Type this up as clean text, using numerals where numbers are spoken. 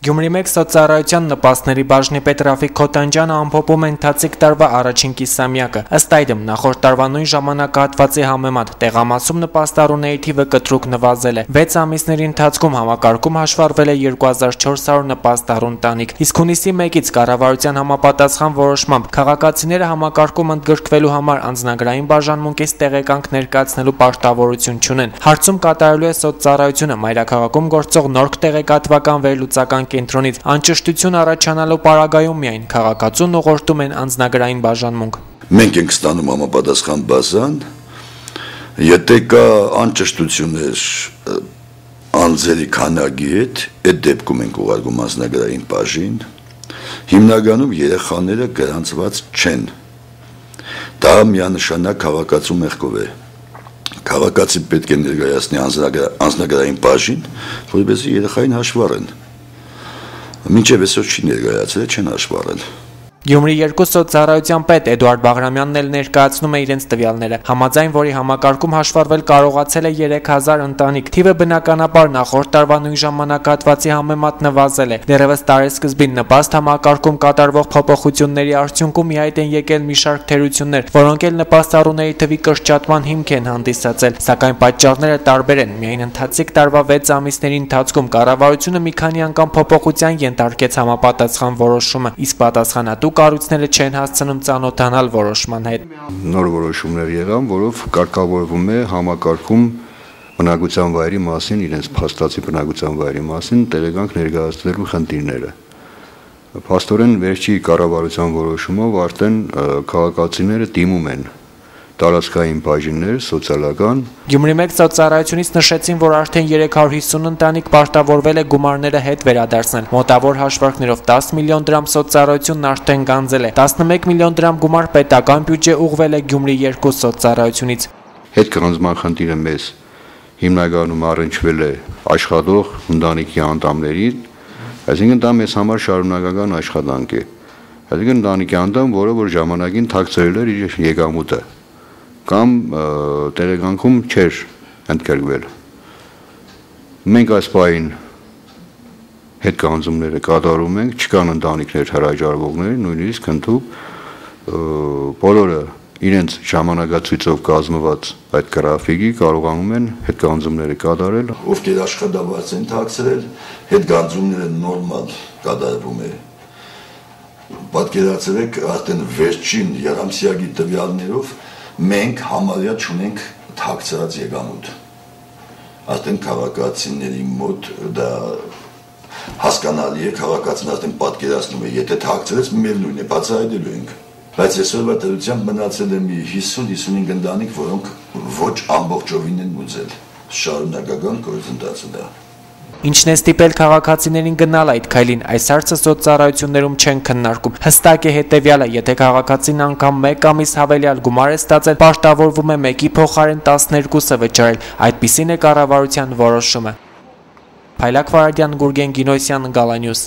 Գյումրի 1 սոցիալության նպաստների բաժնի պետ Ռաֆիկ Քոթանջյանը ամփոփում է ընթացիկ տարվա առաջին կիսամյակը։ Ըստ այդմ, նախորդ տարվա նույն ժամանակահատվածի համեմատ տեղամասում նպաստառուների թիվը կտրուկ նվազել է։ 6 ամիսների ընթացքում համակարգում հաշվառվել է 2400 նպաստառու ընտանիք, իսկ հունիսի 1-ից կառավարության համապատասխան որոշմամբ քաղաքացիները համակարգում ընդգրկվելու համար անձնագրային բաժանմունքից տեղեկանք ներկայացնելու պարտավորություն չունեն։ Հարցում կատարելու է սոցիալությունը մայրաքաղաքում գործող նոր տեղեկատվական վերլուծական կենտրոնից անճշտություն առաջանալու պարագայում միայն քաղաքացուն ուղղորդում են անձնագրային բաժանմունք։ Մենք ենք ստանում համապատասխան բազան, եթե կա անճշտություններ անձերի քանակի հետ, այդ դեպքում ենք ուղարկում անձնագրային բաժին, հիմնականում երեխաները գրանցված չեն։ Դա միանշանակ քաղաքացու մեղքով է։ Քաղաքացի պետք է ներկայացնի անձնագրային բաժին, որպեսզի երեխային հաշվառեն։ Մինչև այսօր չի ներկայացել, չեն հաշվառել։ Գյումրի 2 սոցիալության պետ Էդուարդ Բաղրամյանն էլ ներկայացնում է իրենց տվյալները, համաձայն որի համակարգում հաշվառվել կարողացել է 3000 ընտանիք։ Թիվը բնականաբար նախորդ տարվա նույն ժամանակահատվածի համեմատ նվազել է։ Դեռևս տարեսկզբին նպաստ համակարգում կատարվող փոփոխությունների արդյունքում ի հայտ են եկել մի շարք թերություններ, որոնք էլ նպաստառուների թվի կրճատման հիմք են հանդիսացել, սակայն պատճառները տարբեր են։ Միայն ընթացիկ տարվա 6 ամիսների ընթացքում կառավարությունը մի քանի անգամ փոփոխության ենթարկեց համապատասխան որոշումը, իսկ պատասխանատու կառույցները չեն հասցնում ծանոթանալ որոշման հետ։ Նոր որոշումներ եղան, որով կարգավորվում է համակարգում բնակության վայրի մասին, իրենց փաստացի բնակության վայրի մասին տեղեկանք ներկայացնելու խնդիրները։ Փաստորեն վերջի կառավարության որոշումով արդեն քաղաքացիները դիմում են տարածքային բաժիններ, սոցիալական։ Գյումրի 1 սոցիալությունից նշեցին, որ արդեն 350 ընտանիք պարտավորվել է գումարները հետ վերադարձնել։ Մոտավոր հաշվարկներով 10 միլիոն դրամ սոցիալությունն արդեն գանձել է։ 11 միլիոն դրամ գումար պետական բյուջե ուղղվել է Գյումրի 2 սոցիալությունից։ Հետքրանզման խնդիրը մեզ հիմնականում առնչվել է աշխատող ընտանիքի անդամների, այսինքն դա մեզ համար շարունակական աշխատանք է։ Այսինքն ընտանիքի անդամ, որը որ ժամանակին թաքցրել էր իր եկամուտը կամ տեղեկանքում չէր ընդգրկվել։ Մենք այս պահին հետգանձումները կատարում ենք, չկան ընտանիքներ հրաժարվողներ, նույնիսկ ընդհուպ բոլորը իրենց ժամանակացույցով կազմված այդ գրաֆիկի կարողանում են հետգանձումները կատարել։ Ովքեր աշխատավարձ են թաքցրել, հետգանձումները նորմալ կատարվում է։ Պատկերացրեք, արդեն վերջին երամսյակի տվյալներով մենք համարյա չունենք թաքցրած եկամուտ։ Արդեն քաղաքացիների մոտ դա հասկանալի է, քաղաքացին արդեն պատկերացնում է, եթե թաքցրեց, միևնույն է, բացահայտելու ենք։ Բայց այսօրվա դրությամբ մնացել է մի 50-55 ընտանիք, որոնք ոչ ամբողջովին են մուծել։ Շարունակական գործընթաց է դա։ Ինչն է ստիպել քաղաքացիներին գնալ այդ քայլին, այս հարցը սոցիալություններում չեն քննարկում։ Հստակ է հետևյալը, եթե քաղաքացին անգամ 1 ամիս հավելյալ գումար է ստացել, պարտավորվում է 1-ի փոխարեն 12-ը վճարել։ Այդպիսին է կառավարության որոշումը։ Փայլակ Վարադյան, Գուրգեն Գինոսյան, Գալանյուս։